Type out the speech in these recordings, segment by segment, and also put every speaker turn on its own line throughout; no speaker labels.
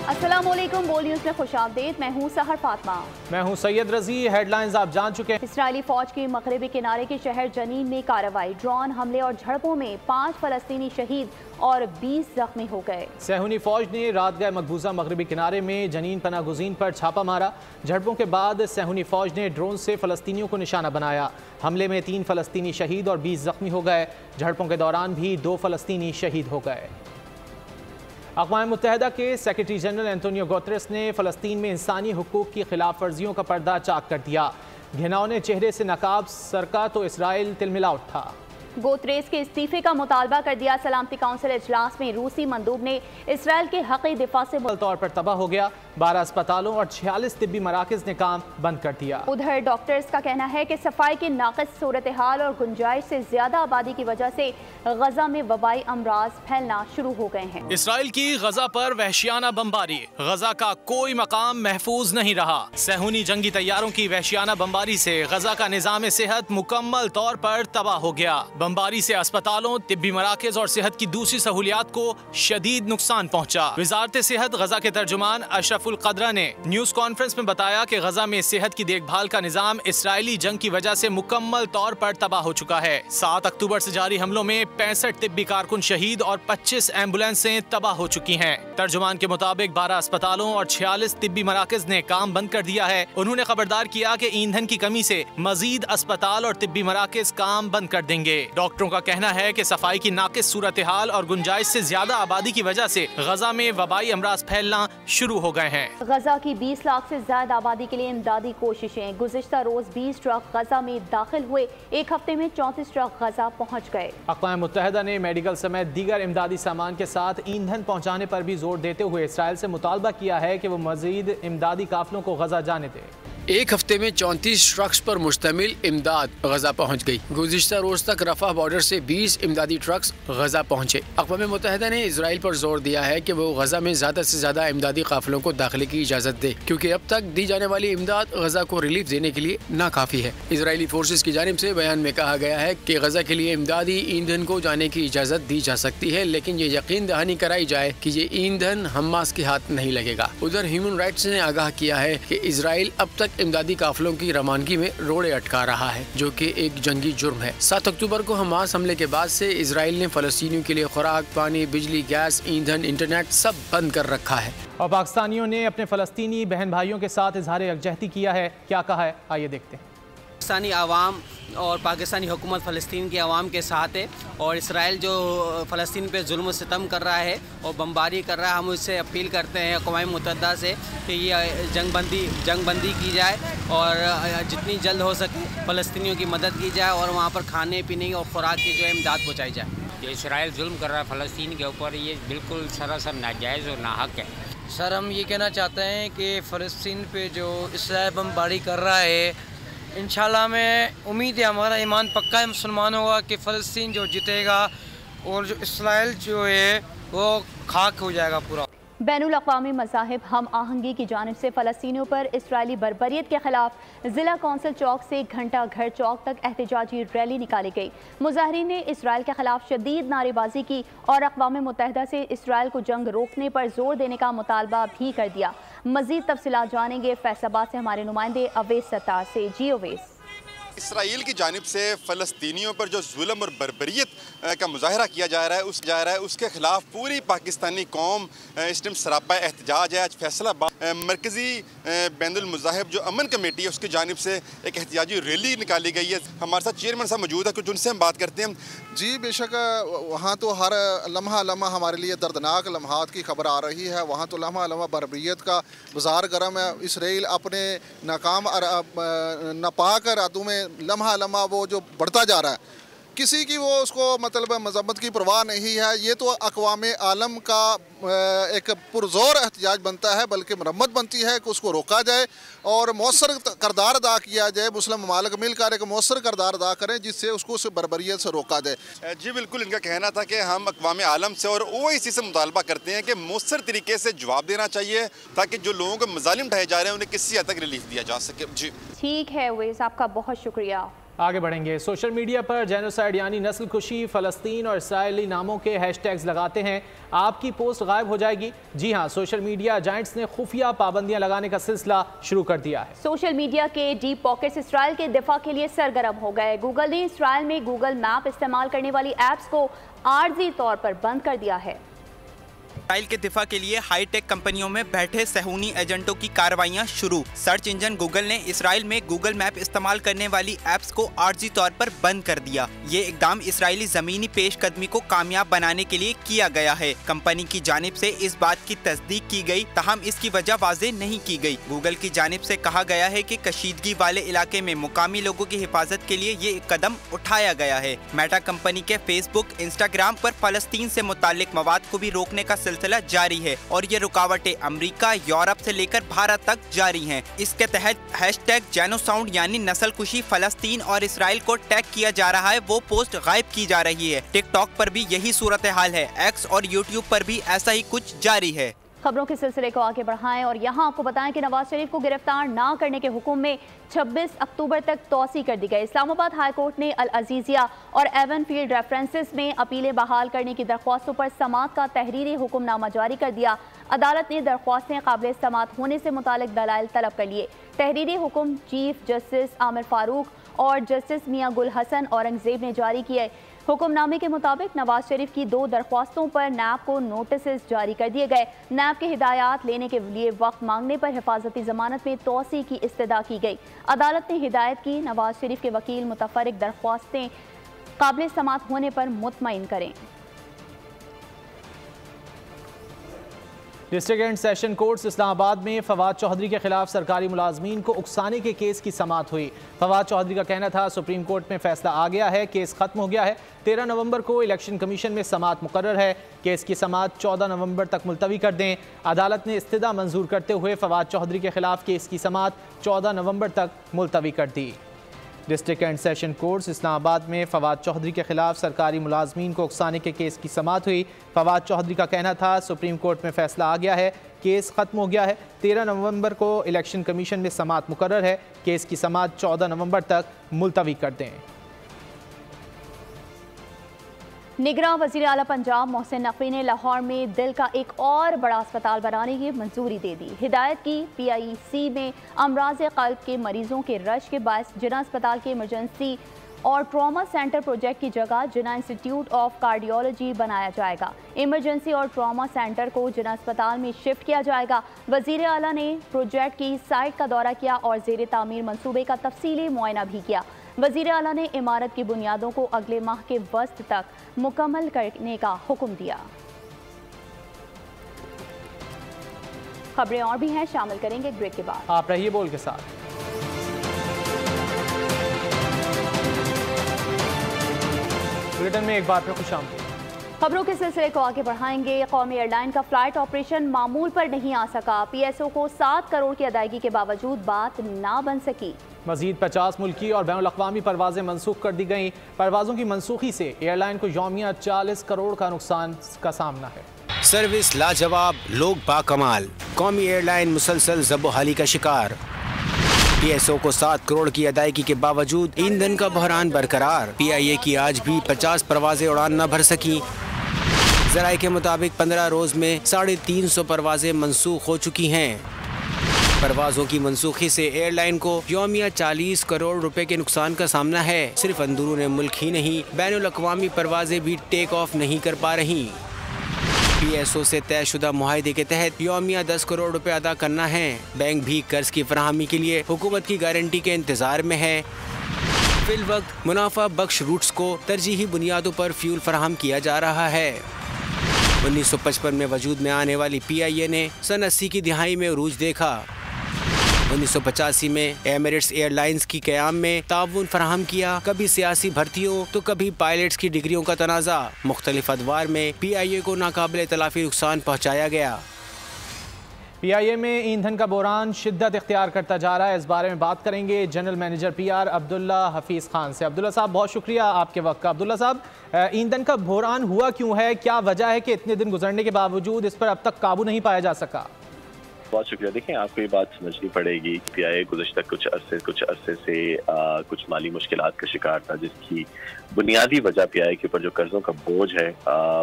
अस्सलामुअलैकुम, बोल न्यूज़ में खुशामदीद। मैं हूँ सहर फातिमा।
मैं हूँ सैयद रजी। हेडलाइंस आप जान चुके हैं।
इसराइली फौज की मगरबी किनारे के शहर जनीन में कार्रवाई, ड्रोन हमले और झड़पों में 5 फलस्तीनी शहीद और 20 जख्मी हो गए।
सेहूनी फौज ने रात गए मकबूजा मगरबी किनारे में जनीन पना गुज़ीन पर छापा मारा। झड़पों के बाद सेहूनी फौज ने ड्रोन से फलस्तीनियों को निशाना बनाया। हमले में 3 फलस्तीनी शहीद और 20 जख्मी हो गए। झड़पों के दौरान भी 2 फलस्तीनी शहीद हो गए। अक़वाम मुत्तहिदा के सेक्रेटरी जनरल एंटोनियो गुतेरेस ने फ़लस्तीन में इंसानी हुकूक की खिलाफ वर्जियों का पर्दा चाक कर दिया। घिनौने चेहरे से नकाब सरका तो इसराइल तिलमिला उठा।
गुतेरेस के इस्तीफे का मुतालबा कर दिया। सलामती काउंसिल इजलास में रूसी मंदूब ने इसराइल के हक़ी दिफा से
तौर पर तबाह हो गया। 12 अस्पतालों और 46 तिब्बी मराकज़ ने काम बंद कर दिया।
उधर डॉक्टर्स का कहना है कि सफाई की नाक़िस सूरत हाल और गुंजाइश से ज्यादा आबादी की वजह से गजा में वबाई अमराज फैलना शुरू हो गए हैं।
इसराइल की गजा पर वहशियाना बमबारी, गजा का कोई मकाम महफूज नहीं रहा। सेहूनी जंगी तैयारों की वहशियाना बमबारी से गजा का निज़ाम सेहत मुकम्मल तौर पर तबाह हो गया। बमबारी से अस्पतालों, तिब्बी मराकज़ और सेहत की दूसरी सहूलियात को शदीद नुकसान पहुँचा। वजारत सेहत गजा के तर्जुमान अशरफुल क़दरा ने न्यूज़ कॉन्फ्रेंस में बताया कि गजा में सेहत की देखभाल का निज़ाम इसराइली जंग की वजह से मुकम्मल तौर पर तबाह हो चुका है। 7 अक्टूबर से जारी हमलों में 65 तिब्बी कारकुन शहीद और 25 एम्बुलेंसें तबाह हो चुकी हैं। तर्जुमान के मुताबिक 12 अस्पतालों और 46 तिब्बी मराकज़ ने काम बंद कर दिया है। उन्होंने खबरदार किया कि ईंधन की कमी से मजीद अस्पताल और तिब्बी मराकज़ काम बंद कर देंगे। डॉक्टरों का कहना है कि सफाई की नाक़िस सूरत हाल और गुंजाइश से ज्यादा आबादी की वजह से गजा में वबाई अमराज फैलना शुरू हो गए हैं।
गजा की 20 लाख से ज्यादा आबादी के लिए इमदादी कोशिशें। गुज़िश्ता रोज 20 ट्रक गजा में दाखिल हुए। एक हफ्ते में 34 ट्रक गजा पहुँच गए।
अक़वाम मुत्तहिदा ने मेडिकल समेत दीगर इमदादी सामान के साथ ईंधन पहुँचाने पर भी जोर देते हुए इसराइल से मुतालबा किया है कि वो मजीद इमदादी काफिलों को गजा जाने दे।
एक हफ्ते में 34 ट्रक्स पर मुश्तमिल इमदाद गजा पहुँच गई। गुज़िश्ता रोज तक रफा बॉर्डर से 20 इमदादी ट्रक्स गजा पहुँचे। अक़वाम मुत्तहिदा ने इसराइल पर जोर दिया है कि वो गजा में ज़्यादा से ज़्यादा इमदादी काफिलों को दाखिले की इजाज़त दे, क्योंकि अब तक दी जाने वाली इमदाद गजा को रिलीफ देने के लिए नाकाफ़ी है। इसराइली फोर्सेस की जानिब से बयान में कहा गया है कि गजा के लिए इमदादी ईंधन को जाने की इजाज़त दी जा सकती है, लेकिन ये यकीन दहानी कराई जाए कि ये ईंधन हमास के हाथ नहीं लगेगा। उधर ह्यूमन राइट्स ने आगाह किया है कि इसराइल अब तक इमदादी काफिलों की रवानगी में रोड़े अटका रहा है, जो कि एक जंगी जुर्म है। 7 अक्टूबर को हमास हमले के बाद से इसराइल ने फलस्तीनियों के लिए खुराक, पानी, बिजली, गैस, ईंधन, इंटरनेट सब बंद कर रखा है।
और पाकिस्तानियों ने अपने फलस्तीनी बहन भाइयों के साथ इजहार यकजहती किया है। क्या कहा है, आइए देखते हैं।
पाकिस्तानी आवाम और पाकिस्तानी हुकूमत फ़लस्तीन के आवाम के साथ है, और इसराइल जो फ़लस्तीन पे जुल्म सितम कर रहा है और बमबारी कर रहा है, हम उससे अपील करते हैं अक़वाम मुत्तहिदा से कि ये जंगबंदी की जाए और जितनी जल्द हो सके फ़लस्तीनियों की मदद की जाए और वहाँ पर खाने पीने और खुराक की जो है इमदाद पहुँचाई जाए।
जो इसराइल जुल्म कर रहा है फ़लस्तीन के ऊपर, ये बिल्कुल सरासर नाजायज़ और नाहक है।
सर, हम ये कहना चाहते हैं कि फ़लस्तीन पे जो इसराइल बमबारी कर रहा है, इंशाल्लाह में उम्मीद है, हमारा ईमान पक्का है, मुसलमान होगा कि फ़लस्तीन जो जीतेगा और जो इसराइल जो है वो खाक हो जाएगा पूरा।
बैनुल अक़वामी मज़ाहिब हम आहंगी की जानिब से फ़लस्तीनियों पर इसराइली बर्बरियत के खिलाफ ज़िला कौंसिल चौक से घंटा घर चौक तक एहतजाजी रैली निकाली गई। मुज़ाहिरीन ने इसराइल के खिलाफ शदीद नारेबाजी की और अक़वाम मुत्तहिदा से इसराइल को जंग रोकने पर जोर देने का मुतालबा भी कर दिया। मज़ीद तफसीलात जानेंगे फैसलाबाद से हमारे नुमाइंदे अवैस सत्तार से। जी अवैस।
इसराइल की जानिब से फ़लस्तीनियों पर जो जुल्म और बर्बरियत का मुजाहरा किया जा रहा है उसके खिलाफ पूरी पाकिस्तानी कौम इस टाइम सरापा एहतजाज है। आज फैसलाबाद मरकज़ी बैनुल मज़ाहिब जो अमन कमेटी है उसकी जानिब से एक एहतजाजी रैली निकाली गई है। हमारे साथ चेयरमैन साहब मौजूद है, कुछ उनसे हम बात करते हैं।
जी बेशक, वहाँ तो हर लम्हा लम्हा हमारे लिए दर्दनाक लम्हात की खबर आ रही है। वहाँ तो लम्हा लम्हा बर्बरियत का बाजार गर्म है। इसराइल अपने नाकाम नापाक इरादों में लम्हा लम्हा वो जो बढ़ता जा रहा है, किसी की वो उसको मतलब मजम्मत की परवाह नहीं है। ये तो अक़वामे आलम का एक पुरज़ोर एहतजाज बनता है, बल्कि मरम्मत बनती है कि उसको रोका जाए और मौसर करदार अदा किया जाए। मुस्लिम ममालिक मिलकर एक मौसर करदार अदा करें जिससे उसको उस बर्बरियत से रोका जाए।
जी बिल्कुल, इनका कहना था कि हम अक़वामे आलम से और OIC से मुतालबा करते हैं कि मौसर तरीके से जवाब देना चाहिए ताकि जो लोगों को मज़ालिम ढाए जा रहे हैं उन्हें किसी हद तक रिलीफ दिया जा सके। जी
ठीक है अवैस, आपका बहुत शुक्रिया।
आगे बढ़ेंगे। सोशल मीडिया पर जेनोसाइड यानी नस्ल कुशी, फ़लस्तीन और इसराइली नामों के हैशटैग्स लगाते हैं, आपकी पोस्ट गायब हो जाएगी। जी हां, सोशल मीडिया जायंट्स ने खुफिया पाबंदियां लगाने का सिलसिला शुरू कर दिया है।
सोशल मीडिया के डीप पॉकेट्स इसराइल के दिफा के लिए सरगर्म हो गए। गूगल ने इसराइल में गूगल मैप इस्तेमाल करने वाली ऐप्स को आर्जी तौर पर बंद कर दिया है।
इसराइल के दिफा के लिए हाईटेक कंपनियों में बैठे सहूनी एजेंटों की कार्रवाइयां शुरू। सर्च इंजन गूगल ने इसराइल में गूगल मैप इस्तेमाल करने वाली ऐप्स को आर्जी तौर पर बंद कर दिया। ये इकदाम इसराइली जमीनी पेशकदमी को कामयाब बनाने के लिए किया गया है। कंपनी की जानिब से इस बात की तस्दीक की गई, ताहम इसकी वजह वाज़ेह नहीं की गई। गूगल की जानिब से कहा गया है कि कशीदगी वाले इलाके में मुकामी लोगों की हिफाजत के लिए ये कदम उठाया गया है। मेटा कंपनी के फेसबुक, इंस्टाग्राम पर फ़लस्तीन से मुताल्लिक मवाद को भी रोकने का सिलसिला जारी है और ये रुकावटें अमेरिका, यूरोप से लेकर भारत तक जारी हैं। इसके तहत हैशटैग जेनोसाइड यानी नस्ल कुशी, फ़लस्तीन और इसराइल को टैग किया जा रहा है, वो पोस्ट गायब की जा रही है। टिकटॉक पर भी यही सूरत हाल है। एक्स और यूट्यूब पर भी ऐसा ही कुछ जारी है।
खबरों के सिलसिले को आगे बढ़ाएं और यहाँ आपको बताएं कि नवाज शरीफ को गिरफ्तार ना करने के हुक्म में 26 अक्टूबर तक तौसी कर दी गई। इस्लामाबाद हाई कोर्ट ने अल अजीजिया और एवनफील्ड रेफरेंसेस में अपीलें बहाल करने की दरख्वास्तों पर समाअत का तहरीरी हुक्मनामा जारी कर दिया। अदालत ने दरख्वास्तें काबिल समाअत होने से मुतालिक दलाइल तलब कर लिए। तहरीरी हुक्म चीफ जस्टिस आमिर फारूक और जस्टिस मियां गुल हसन औरंगजेब ने जारी किए। हुक्मनामे के मुताबिक नवाज शरीफ की 2 दरख्वास्तों पर नैब को नोटिस जारी कर दिए गए। नैब के हिदायत लेने के लिए वक्त मांगने पर हिफाजती जमानत में तौसी की इस्तदा की गई। अदालत ने हिदायत की नवाज शरीफ के वकील मुतफरिक दरख्वास्तें काबिल समाअत होने पर मुतमईन करें।
District and session courts Islamabad में फवाद चौधरी के खिलाफ सरकारी मुलाजमीन को उकसाने के केस की समाअत हुई। फवाद चौधरी का कहना था, सुप्रीम कोर्ट में फैसला आ गया है, केस खत्म हो गया है। 13 नवंबर को इलेक्शन कमीशन में समाअत मुकर्रर है। केस की समाअत 14 नवंबर तक मुलतवी कर दें। अदालत ने इस्तदा मंजूर करते हुए फवाद चौधरी के खिलाफ केस की समाअत 14 नवंबर तक मुलतवी कर दी। District and session courts Islamabad में फवाद चौधरी के खिलाफ सरकारी मुलाजमीन को उकसाने के केस की समाअत हुई। फवाद चौधरी का कहना था, सुप्रीम कोर्ट में फैसला आ गया है, केस खत्म हो गया है। 13 नवंबर को इलेक्शन कमीशन में समाअत मुकर्रर है। केस की समाअत 14 नवंबर तक मुलतवी कर दें।
निगरां वज़ीर आला पंजाब मोहसिन नकवी ने लाहौर में दिल का एक और बड़ा अस्पताल बनाने की मंजूरी दे दी। हिदायत की PIC में अमराज क़ल्ब के मरीजों के रश के बायस जिना अस्पताल के इमरजेंसी और ट्रॉमा सेंटर प्रोजेक्ट की जगह जिना इंस्टीट्यूट ऑफ कार्डियोलॉजी बनाया जाएगा। इमरजेंसी और ट्रॉमा सेंटर को जिना अस्पताल में शिफ्ट किया जाएगा। वज़ीर आला ने प्रोजेक्ट की साइट का दौरा किया और ज़ेर तामीर मंसूबे का तफसीली मुआयना भी किया। वज़ीर आला ने इमारत की बुनियादों को अगले माह के वस्त तक मुकम्मल करने का हुक्म दिया। खबरें और भी हैं, शामिल करेंगे ब्रेक के बाद।
आप रहिए बोल के साथ। बुलेटिन में एक बार फिर खुशामदीद।
खबरों के सिलसिले को आगे बढ़ाएंगे। कौमी एयरलाइन का फ्लाइट ऑपरेशन मामूल पर नहीं आ सका। PSO को 7 करोड़ की अदायगी के बावजूद बात ना बन सकी।
मजीद 50 मुल्की और बैनुल-अक़वामी परवाजें मनसूख कर दी गईं। परवाजों की मनसूखी से एयरलाइन को यौमिया 40 करोड़ का नुकसान का सामना है।
सर्विस लाजवाब, लोग बाकमाल। कौमी एयरलाइन मुसलसल ज़ब्बोहाली का शिकार। PSO को 7 करोड़ की अदायगी के बावजूद ईंधन का बहरान बरकरार। PIA की आज भी 50 परवाजें उड़ान न भर सकी। ज़राए के मुताबिक 15 रोज में 350 परवाजें मनसूख हो चुकी हैं। परवाजों की मनसूखी से एयरलाइन को यौमिया 40 करोड़ रुपए के नुकसान का सामना है। सिर्फ अंदरून मुल्क ही नहीं, बैनुल-अक़वामी परवाजें भी टेक ऑफ नहीं कर पा रही। PSO से तयशुदा मुआहदे के तहत यौमिया 10 करोड़ रुपए अदा करना है। बैंक भी कर्ज की फराहमी के लिए हुकूमत की गारंटी के इंतजार में है। फिल वक्त मुनाफा बख्श रूट्स को तरजीही बुनियादों पर फ्यूल फराहम किया जा रहा है। 1955 में वजूद में आने वाली PIA ने सन 80 की दिहाई में उरूज देखा। 1985 में एमिरेट्स एयरलाइंस की क़याम में ताउन फराहम किया। कभी सियासी भर्तियों तो कभी पायलट्स की डिग्रियों का तनाज़ा। मुख्तलिफ अदवार में PIA को नाकाबिले तलाफी नुकसान पहुँचाया गया।
PIA में ईंधन का बहरान शिद्दत इख्तियार करता जा रहा है। इस बारे में बात करेंगे general manager PR Abdullah Hafeez Khan से। अब्दुल्ला साहब, बहुत शुक्रिया आपके वक्त का। अब्दुल्ला साहब, ईंधन का बहरान हुआ क्यों है? क्या वजह है कि इतने दिन गुजरने के बावजूद इस पर अब तक काबू नहीं पाया जा सका?
बहुत शुक्रिया। देखें, आपको ये बात समझनी पड़ेगी, PIA गुज़श्ता कुछ अरसे से कुछ माली मुश्किलात का शिकार था, जिसकी बुनियादी वजह PIA के ऊपर जो कर्जों का बोझ है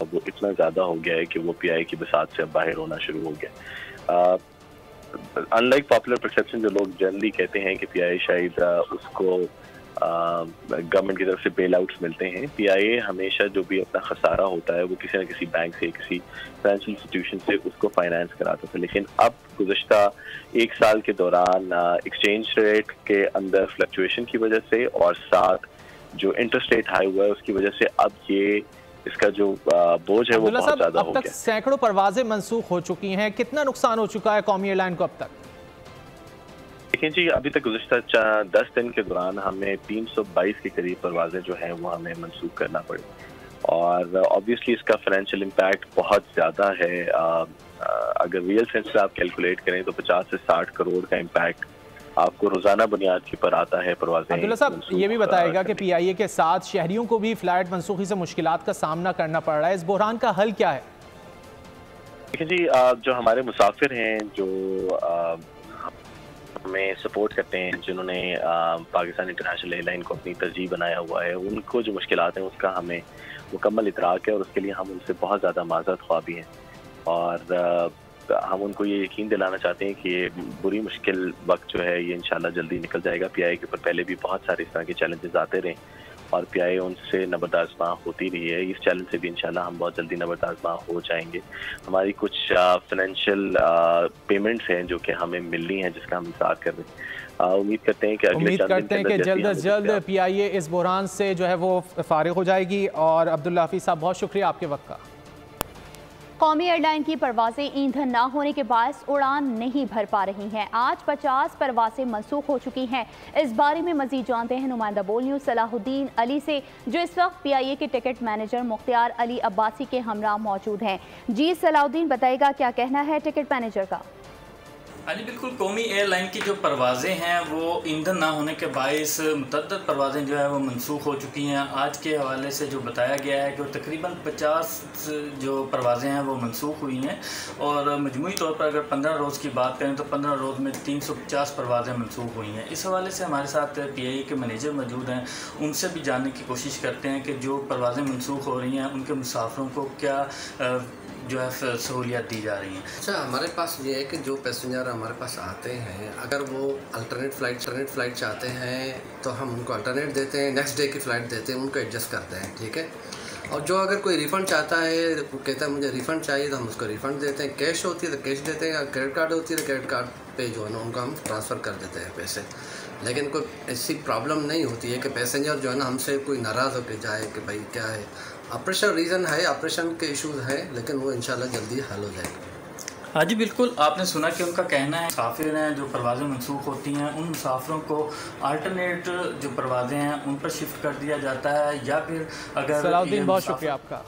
वो इतना ज़्यादा हो गया है कि वो PIA की बसात से अब बाहर होना शुरू हो गया। अनलाइक पॉपुलर परसेप्शन, जो लोग जनरली कहते हैं कि PIA शायद उसको गवर्नमेंट की तरफ से बेल आउट्स मिलते हैं, PIA हमेशा जो भी अपना खसारा होता है वो किसी न किसी बैंक से, किसी फाइनेंशियल इंस्टीट्यूशन से उसको फाइनेंस कराता था। लेकिन अब गुज़श्ता एक साल के दौरान एक्सचेंज रेट के अंदर फ्लक्चुएशन की वजह से और साथ जो इंटरेस्ट रेट हाई हुआ है उसकी वजह से अब ये इसका जो बोझ है वो बहुत ज्यादा हो गया।
अब तक सैकड़ों परवाजें मंसूख हो चुकी हैं, कितना नुकसान हो चुका है कौमी एयरलाइन को अब तक?
देखिए जी, अभी तक गुज़श्ता 10 दिन के दौरान हमें 322 के करीब परवाजें जो हैं वो हमें मंसूख करना पड़ी और ऑब्वियसली इसका फाइनेंशियल इम्पैक्ट बहुत ज़्यादा है। अगर रियल सेंस से आप कैलकुलेट करें तो 50 से 60 करोड़ का इम्पैक्ट आपको रोजाना बुनियाद के पर आता है परवाजें।
अब्दुल्ला साहब, ये भी बताएगा कि PIA के साथ शहरियों को भी फ्लाइट मंसूखी से मुश्किलात का सामना करना पड़ रहा है, इस बहरान का हल क्या है?
देखिए जी, जो हमारे मुसाफिर हैं, जो हमें सपोर्ट करते हैं, जिन्होंने पाकिस्तान इंटरनेशनल एयरलाइन को अपनी तरजीह बनाया हुआ है, उनको जो मुश्किलात हैं उसका हमें मुकम्मल इतराक है और उसके लिए हम उनसे बहुत ज़्यादा माज़रत ख्वाह भी हैं और हम उनको ये यकीन दिलाना चाहते हैं कि ये बुरी मुश्किल वक्त जो है ये इंशाल्लाह जल्दी निकल जाएगा। PIA के ऊपर पहले भी बहुत सारे इस तरह के चैलेंजेस आते रहे और PIA उनसे नबरदाज़मा होती रही है। इस चैलेंज से भी इंशाल्लाह हम बहुत जल्दी नबरदाज़मा हो जाएंगे। हमारी कुछ फाइनेंशियल पेमेंट्स हैं जो कि हमें मिलनी है, जिसका हम इंतजार कर रहे हैं। उम्मीद करते हैं कि
जल्द से जल्द PIA इस बहरान से जो है वो फारिग हो जाएगी। और अब्दुल्ला हफीज़ साहब, बहुत शुक्रिया आपके वक्त का।
कौमी एयरलाइन की परवाजें ईंधन ना होने के बायस उड़ान नहीं भर पा रही हैं। आज 50 परवाजें मनसूख हो चुकी हैं। इस बारे में मजीद जानते हैं नुमाइंदा बोल न्यूज़ सलाहुद्दीन अली से, जो इस वक्त PIA के टिकट मैनेजर मुख्तियार अली अब्बासी के हमरा मौजूद हैं। जी सलाहुद्दीन, बताइएगा क्या कहना है टिकट मैनेजर का?
हाँ जी, बिल्कुल। कौमी एयरलाइन की जो परवाज़ें हैं वो ईंधन ना होने के बायस मुतअद्दिद परवाज़ें जो है वो मनसूख हो चुकी हैं। आज के हवाले से जो बताया गया है कि तकरीबन 50 जो परवाज़ें हैं वो मनसूख हुई हैं और मजमूई तौर पर अगर 15 रोज़ की बात करें तो 15 रोज़ में 350 परवाज़ें मनसूख हुई हैं। इस हवाले से हमारे साथ PIA के मैनेजर मौजूद हैं, उनसे भी जानने की कोशिश करते हैं कि जो परवाज़ें मनसूख हो रही हैं उनके मुसाफिरों को क्या जो है सहूलियत दी जा रही हैं।
अच्छा, हमारे पास ये है कि जो पैसेंजर हमारे पास आते हैं, अगर वो अल्टरनेट फ़्लाइट चाहते हैं तो हम उनको अल्टरनेट देते हैं, नेक्स्ट डे की फ़्लाइट देते हैं, उनको एडजस्ट करते हैं, ठीक है। और जो अगर कोई रिफ़ंड चाहता है, कहता है मुझे रिफ़ंड चाहिए, तो हम उसको रिफ़ंड देते हैं। कैश होती है तो कैश देते हैं, क्रेडिट कार्ड होती है तो क्रेडिट कार्ड पे जो है ना उनको हम ट्रांसफ़र कर देते हैं पैसे। लेकिन कोई ऐसी प्रॉब्लम नहीं होती है कि पैसेंजर जो है ना हमसे कोई नाराज़ होकर जाए कि भाई क्या है। ऑपरेशन रीज़न है, ऑपरेशन के इश्यूज़ हैं, लेकिन वो इंशाल्लाह जल्दी हल हो जाएगा।
हाँ जी, बिल्कुल। आपने सुना कि उनका कहना है मुसाफिर हैं जो परवाज़ें मनसूख होती हैं उन मुसाफिरों को अल्टरनेट जो परवाज़ें हैं उन पर शिफ्ट कर दिया जाता है या फिर अगर।
सलाहुद्दीन, बहुत शुक्रिया आपका।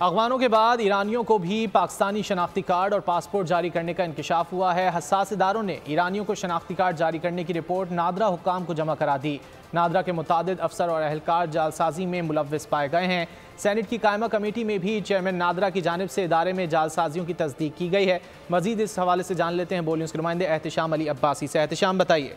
अगवानों के बाद ईरानियों को भी पाकिस्तानी शनाख्ती कार्ड और पासपोर्ट जारी करने का इंकशाफ हुआ है। हसास इदारों ने ईरानियों को शनाख्ती कार्ड जारी करने की रिपोर्ट नादरा हुक्काम को जमा करा दी। नादरा के मुतादिद अफसर और अहलकार जालसाजी में मुलव्विस पाए गए हैं। सेनेट की कायमा कमेटी में भी चेयरमैन नादरा की जानिब से इदारे में जालसाजियों की तस्दीक की गई है। मजीद इस हवाले से जान लेते हैं बोल न्यूज़ के नुमाइंदे एहतिशाम अली अब्बासी से। एहतिशाम, बताइए।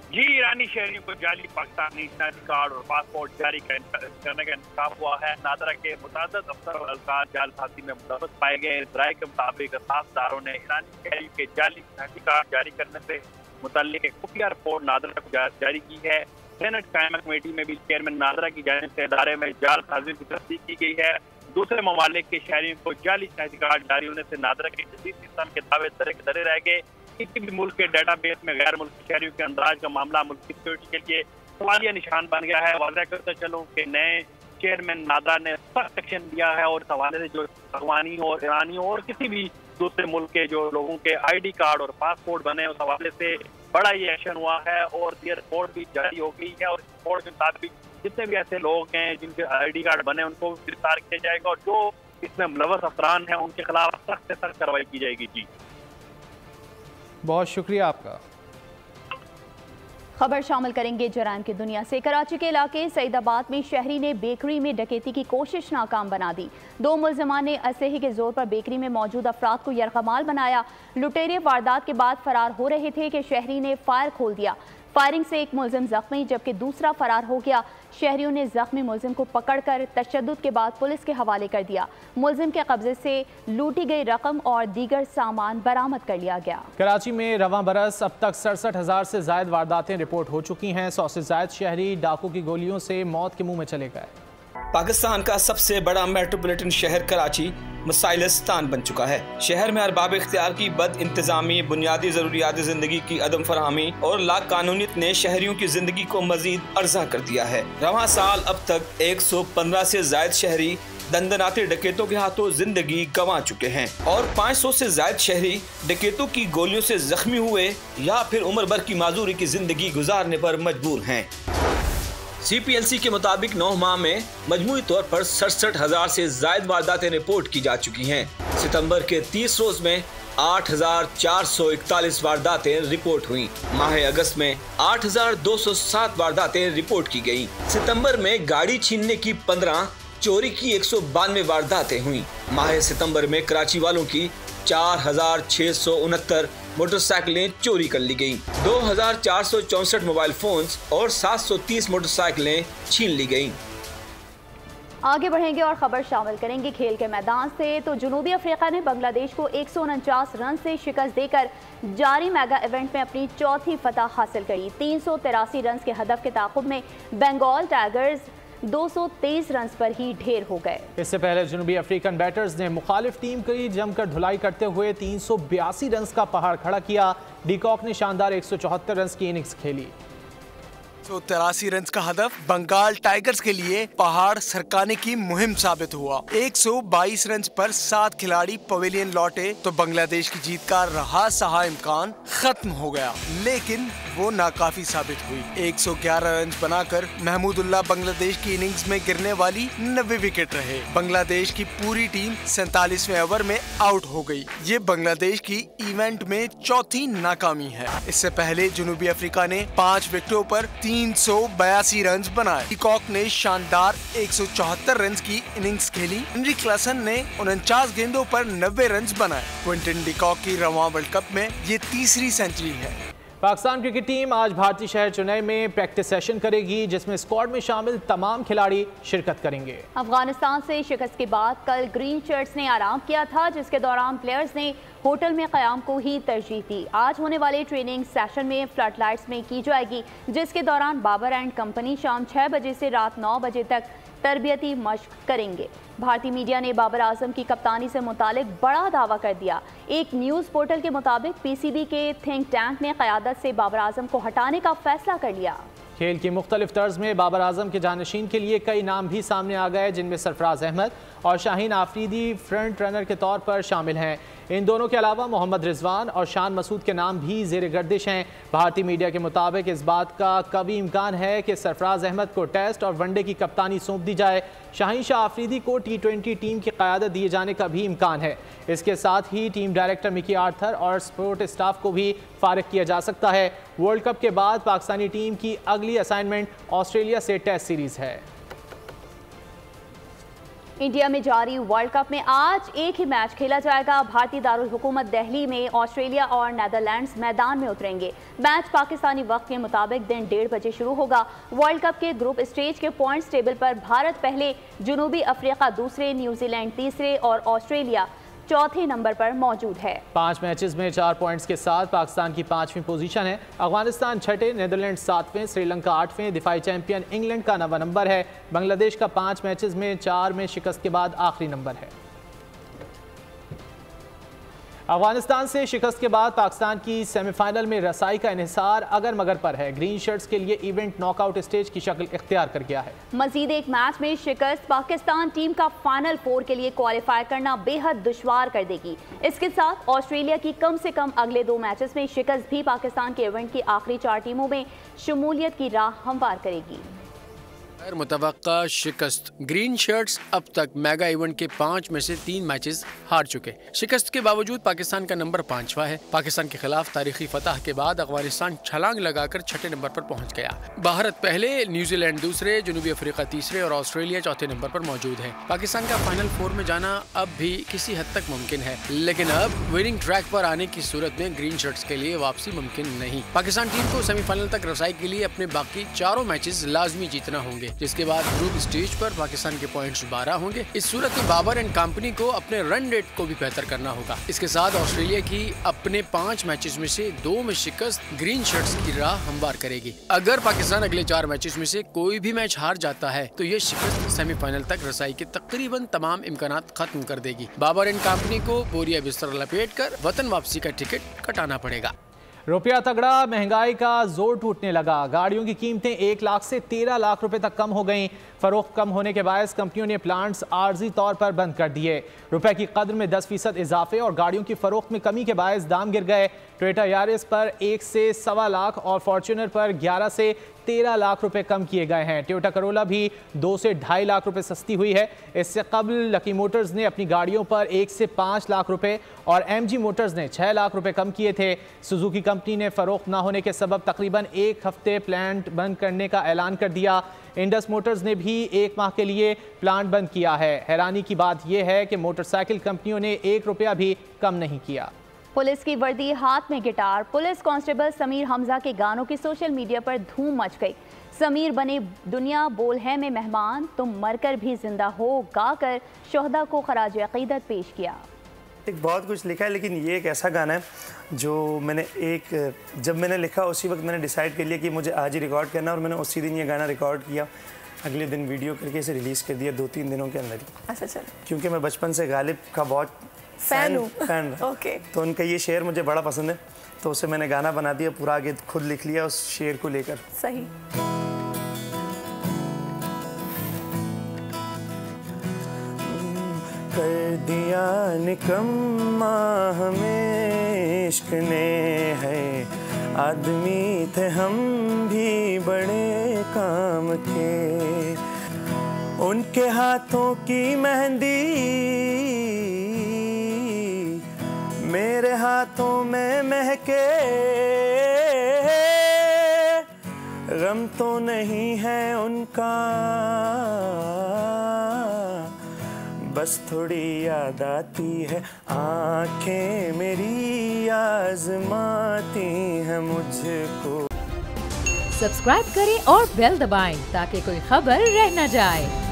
जी, ईरानी शहरियों को जाली पाकिस्तानी शनाख्ती कार्ड और पासपोर्ट जारी करने का इंतखाब हुआ है। नादरा के मुतादिद अफसर और अहलकार जालसाजी में मुलव्विस पाए गए। इस राय के मुताबिक असासदारों ने ईरानी शहरियों के जाली शनाख्ती कार्ड जारी करने से मुतल्लिक एक खुफिया रिपोर्ट नादरा को जारी की है। सेनेट कायमा कमेटी में भी चेयरमैन नादरा की जानिब से इदारे में जालसाजी की तस्दीक की गई है। दूसरे ममालिक के शहरियों को जाली शनाख्ती कार्ड जारी होने से नादरा के जदीद सिस्टम के दावे दरे रह गए। किसी भी मुल्क के डाटाबेस में गैर मुल्की शहरियों के अंदराज का मामला मुल्क की सिक्योरिटी के लिए सवालिया निशान बन गया है। वाज़ह करते चलूं कि नए चेयरमैन नादरा ने सख्त एक्शन दिया है और इस हवाले से जो अफगानी और ईरानियों और किसी भी दूसरे मुल्क के जो लोगों के ID कार्ड और पासपोर्ट बने उस हवाले से बड़ा ये एक्शन हुआ है और ये रिपोर्ट भी जारी हो गई है। और इस रिपोर्ट के मुताबिक जितने भी ऐसे लोग हैं जिनके ID कार्ड बने उनको गिरफ्तार किया जाएगा और जो इसमें मुलव्वस अफरान हैं उनके खिलाफ सख्त से सख्त कार्रवाई की जाएगी। जी,
बहुत शुक्रिया आपका।
खबर शामिल करेंगे जराइम की दुनिया से। कराची के इलाके सईदाबाद में शहरी ने बेकरी में डकैती की कोशिश नाकाम बना दी। 2 मुलजमान ने असलहे के जोर पर बेकरी में मौजूद अफराद को यरगमाल बनाया। लुटेरे वारदात के बाद फरार हो रहे थे कि शहरी ने फायर खोल दिया। फायरिंग से एक मुलजिम जख्मी जबकि दूसरा फरार हो गया। शहरियों ने जख्मी मुलजिम को पकड़कर तशद्दुद के बाद पुलिस के हवाले कर दिया। मुलजिम के कब्जे से लूटी गई रकम और दीगर सामान बरामद कर लिया गया।
कराची में रवां बरस अब तक 67,000 से ज्यादा वारदातें रिपोर्ट हो चुकी हैं। 100 से ज्यादा शहरी डाकू की गोलियों से मौत के मुंह में चले गए।
पाकिस्तान का सबसे बड़ा मेट्रोपॉलिटन शहर कराची मसाइलिस्तान बन चुका है। शहर में अरबाब इख्तियार की बद इंतजामी, बुनियादी जरूरियात जिंदगी की अदम फरहमी और लाकानूनियत ने शहरियों की जिंदगी को मजीद अर्जा कर दिया है। रवां साल अब तक 115 से ज्यादा शहरी दंदनाते डकैतों के हाथों जिंदगी गंवा चुके हैं और 500 से ज्यादा शहरी डकैतों की गोलियों से जख्मी हुए या फिर उम्र भर की माजूरी की जिंदगी गुजारने पर मजबूर हैं। CPLC के मुताबिक 9 माह में मजमूई तौर पर 67,000 से ज्यादा वारदातें रिपोर्ट की जा चुकी हैं। सितंबर के 30 रोज में 8,441 वारदातें रिपोर्ट हुई। माह अगस्त में 8,207 वारदातें रिपोर्ट की गयी। सितंबर में गाड़ी छीनने की 15, चोरी की 192 वारदातें हुई। माह सितंबर में कराची वालों की 4,669 मोटरसाइकिलें चोरी कर ली गयी। 2,464 मोबाइल फोन्स और 730 मोटरसाइकिलें छीन ली गयी।
आगे बढ़ेंगे और खबर शामिल करेंगे खेल के मैदान से। तो जनूबी अफ्रीका ने बांग्लादेश को 149 रन से शिकस्त देकर जारी मेगा इवेंट में अपनी चौथी फतह हासिल करी। 383 रन के हदफ के ताक़ुब में बंगाल टाइगर्स 223 रन पर ही ढेर हो गए।
इससे पहले जनूबी अफ्रीकन बैटर्स ने मुखालिफ टीम की जमकर धुलाई करते हुए 382 रन का पहाड़ खड़ा किया। डीकॉक ने शानदार 174 रन की इनिंग्स खेली।
183 रन का हदफ बंगाल टाइगर्स के लिए पहाड़ सरकाने की मुहिम साबित हुआ। 122 रन पर 7 खिलाड़ी पवेलियन लौटे तो बांग्लादेश की जीत का रहा सहा इम्कान खत्म हो गया, लेकिन वो नाकाफी साबित हुई। 111 रन बनाकर महमूदुल्लाह बांग्लादेश की इनिंग्स में गिरने वाली 90 विकेट रहे। बांग्लादेश की पूरी टीम 47वें ओवर में आउट हो गई। ये बांग्लादेश की इवेंट में चौथी नाकामी है। इससे पहले जनूबी अफ्रीका ने 5 विकेटों पर 382 रन बनाए। डीकॉक ने शानदार 174 रन की इनिंग्स खेली। हेनरी क्लासन ने 49 गेंदों पर 90 रन बनाए। क्विंटन डीकॉक की रवां वर्ल्ड कप में ये तीसरी सेंचुरी है।
पाकिस्तान क्रिकेट टीम आज भारतीय शहर चेन्नई में प्रैक्टिस सेशन करेगी, जिसमें स्क्वाड में शामिल तमाम खिलाड़ी शिरकत करेंगे।
अफगानिस्तान से शिकस्त के बाद कल ग्रीन शर्ट्स ने आराम किया था, जिसके दौरान प्लेयर्स ने होटल में क़याम को ही तरजीह दी। आज होने वाले ट्रेनिंग सेशन में फ्लड लाइट्स में की जाएगी, जिसके दौरान बाबर एंड कंपनी शाम 6 बजे से रात 9 बजे तक तरबियती मश्क करेंगे। भारतीय मीडिया ने बाबर आजम की कप्तानी से मुतालिक बड़ा दावा कर दिया। एक न्यूज़ पोर्टल के मुताबिक PCB के थिंक टैंक ने क़यादत से बाबर आजम को हटाने का फैसला कर लिया।
खेल की मुख्तलिफ तर्ज में बाबर आजम के जानशीन के लिए कई नाम भी सामने आ गए, जिनमें सरफराज अहमद और शाहीन आफरीदी फ्रंट रनर के तौर पर शामिल हैं। इन दोनों के अलावा मोहम्मद रिजवान और शान मसूद के नाम भी ज़ेर गर्दिश हैं। भारतीय मीडिया के मुताबिक इस बात का कभी इम्कान है कि सरफराज अहमद को टेस्ट और वनडे की कप्तानी सौंप दी जाए। शाहीन शाह आफरीदी को T20 टीम की क़यादत दिए जाने का भी इम्कान है। इसके साथ ही टीम डायरेक्टर मिकी आर्थर और स्पोर्ट स्टाफ को भी फारिग किया जा सकता है। वर्ल्ड कप के बाद पाकिस्तानी टीम की अगली असाइनमेंट ऑस्ट्रेलिया से टेस्ट सीरीज़ है।
इंडिया में जारी वर्ल्ड कप में आज एक ही मैच खेला जाएगा। भारतीय दारुल हुकूमत दिल्ली में ऑस्ट्रेलिया और नीदरलैंड्स मैदान में उतरेंगे। मैच पाकिस्तानी वक्त के मुताबिक दिन 1:30 बजे शुरू होगा। वर्ल्ड कप के ग्रुप स्टेज के पॉइंट्स टेबल पर भारत पहले, जनूबी अफ्रीका दूसरे, न्यूजीलैंड तीसरे और ऑस्ट्रेलिया चौथे नंबर पर मौजूद है।
5 मैचेस में 4 पॉइंट्स के साथ पाकिस्तान की 5वीं पोजीशन है। अफगानिस्तान 6ठे, नीदरलैंड 7वें, श्रीलंका 8वें, दिफाई चैंपियन इंग्लैंड का 9वां नंबर है। बांग्लादेश का 5 मैचेस में 4 में शिकस्त के बाद आखिरी नंबर है। अफगानिस्तान से शिकस्त के बाद पाकिस्तान की सेमीफाइनल में रसाई का इन्हिसार अगर मगर पर है। ग्रीन शर्ट्स के लिए इवेंट नॉकआउट स्टेज की शक्ल इख्तियार कर गया है।
मजीद एक मैच में शिकस्त पाकिस्तान टीम का फाइनल 4 के लिए क्वालिफाई करना बेहद दुश्वार कर देगी। इसके साथ ऑस्ट्रेलिया की कम से कम अगले 2 मैचेस में शिकस्त भी पाकिस्तान के इवेंट की आखिरी 4 टीमों में शमूलियत की राह हमवार करेगी।
मुतवक्का शिकस्त। ग्रीन शर्ट्स अब तक मेगा इवेंट के 5 में से 3 मैचेस हार चुके। शिकस्त के बावजूद पाकिस्तान का नंबर 5वां है। पाकिस्तान के खिलाफ तारीखी फतह के बाद अफगानिस्तान छलांग लगाकर 6ठे नंबर पर पहुंच गया। भारत पहले, न्यूजीलैंड दूसरे, जनूबी अफ्रीका तीसरे और ऑस्ट्रेलिया चौथे नंबर पर मौजूद है। पाकिस्तान का फाइनल 4 में जाना अब भी किसी हद तक मुमकिन है, लेकिन अब विनिंग ट्रैक पर आने की सूरत में ग्रीन शर्ट्स के लिए वापसी मुमकिन नहीं। पाकिस्तान टीम को सेमीफाइनल तक रसाई के लिए अपने बाकी चारों मैचेस लाजमी जीतना होंगे, जिसके बाद ग्रुप स्टेज पर पाकिस्तान के पॉइंट्स 12 होंगे। इस सूरत में बाबर एंड कंपनी को अपने रन रेट को भी बेहतर करना होगा। इसके साथ ऑस्ट्रेलिया की अपने 5 मैचेस में से 2 में शिकस्त ग्रीन शर्ट्स की राह हमवार करेगी। अगर पाकिस्तान अगले 4 मैचेस में से कोई भी मैच हार जाता है तो ये शिकस्त सेमीफाइनल तक रसाई के तकरीबन तमाम इम्कानात खत्म कर देगी। बाबर एंड कंपनी को बोरिया बिस्तर लपेट कर वतन वापसी का टिकट कटाना पड़ेगा।
रुपया तगड़ा, महंगाई का जोर टूटने लगा। गाड़ियों की कीमतें 1 लाख से 13 लाख रुपए तक कम हो गईं। फरोख्त कम होने के बायस कंपनियों ने प्लांट्स आर्जी तौर पर बंद कर दिए। रुपए की कदर में 10% इजाफे और गाड़ियों की फरोख्त में कमी के बायस दाम गिर गए। टोयोटा यारिस पर 1 से 1.25 लाख और फॉर्च्यूनर पर 11 से 13 लाख रुपए कम किए गए हैं। टोयोटा करोला भी 2 से 2.5 लाख रुपए सस्ती हुई है। इससे कबल लकी मोटर्स ने अपनी गाड़ियों पर 1 से 5 लाख रुपए और MG मोटर्स ने 6 लाख रुपए कम किए थे। सुजुकी कंपनी ने फरोख्त न होने के सबब तकरीबन 1 हफ्ते प्लांट बंद करने का ऐलान कर दिया। इंडस मोटर्स ने भी 1 माह के लिए प्लांट बंद किया है। हैरानी की बात यह है कि मोटरसाइकिल कंपनियों ने 1 रुपया भी कम नहीं किया।
पुलिस की वर्दी, हाथ में guitar, police constable Sameer Hamza के गानों की सोशल मीडिया पर धूम मच गई। समीर बने दुनिया बोल है में मेहमान, तुम मरकर भी जिंदा हो गाकर शोहदा को खराज अकीदत पेश किया।
एक बहुत कुछ लिखा है, लेकिन ये एक ऐसा गाना है जो मैंने जब मैंने लिखा उसी वक्त मैंने डिसाइड कर लिया कि मुझे आज ही रिकॉर्ड करना, और मैंने उसी दिन ये गाना रिकॉर्ड किया। अगले दिन वीडियो करके इसे रिलीज़ कर दिया 2-3 दिनों के अंदर ही।
अच्छा चल,
क्योंकि मैं बचपन से गालिब का बहुत फैन
ओके।
तो उनका ये शेर मुझे बड़ा पसंद है, तो उसे मैंने गाना बना दिया, पूरा आगे खुद लिख लिया उस शेर को लेकर।
सही।
कर दिया निकम्मा हमें इश्क ने है, आदमी थे हम भी बड़े काम के, उनके हाथों की मेहंदी मेरे हाथों में महके, गम तो नहीं है उनका, बस थोड़ी याद आती है, आंखें मेरी आजमाती हैं मुझको।
सब्सक्राइब करें और बेल दबाएं ताकि कोई खबर रह न जाए।